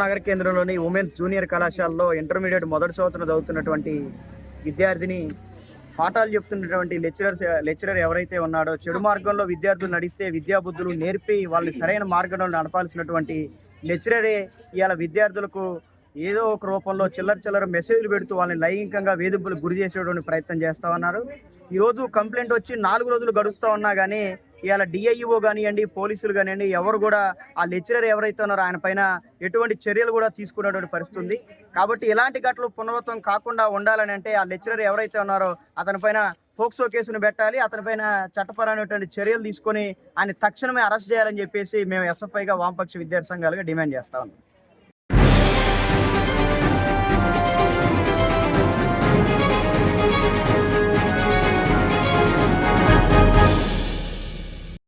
నగర కేంద్రంలోని women's junior కళాశాలలో ఇంటర్మీడియట్ మొదటి సంవత్సరం చదువుతున్నటువంటి విద్యార్థిని పాఠాలు చెప్తున్నటువంటి లెక్చరర్ ఎవరైతే ఉన్నాడో చెడు మార్గంలో విద్యార్థులు నడిస్తే విద్యాబుద్ధులు నేర్పి వాళ్ళని సరైన మార్గంలో నడపాల్సినటువంటి లెక్చరరే ఇవాళ విద్యార్థులకు ఏదో ఒక రూపంలో చిల్లర మెసేజ్లు పెడుతూ వాళ్ళని లైంగికంగా వేధింపులకు గురి చేసేటువంటి ప్రయత్నం చేస్తూ ఉన్నారు. ఈరోజు కంప్లైంట్ వచ్చి 4 రోజులు గడుస్తూ ఉన్నా కానీ ఇవాళ డిఐఈఓ కానివ్వండి, పోలీసులు కానివ్వండి, ఎవరు కూడా ఆ లెక్చరర్ ఎవరైతే ఉన్నారో ఆయన పైన ఎటువంటి చర్యలు కూడా తీసుకునేటువంటి పరిస్థితి ఉంది. కాబట్టి ఇలాంటి ఘటనలు పునరావృతం కాకుండా ఉండాలని అంటే ఆ లెక్చరర్ ఎవరైతే ఉన్నారో అతని పైన పోక్సో కేసును పెట్టాలి, అతనిపైన చట్టపరమైనటువంటి చర్యలు తీసుకొని ఆయన తక్షణమే అరెస్ట్ చేయాలని చెప్పేసి మేము ఎస్ఎఫ్ఐగా వామపక్ష విద్యార్థి సంఘాలుగా డిమాండ్ చేస్తా ఉన్నాం.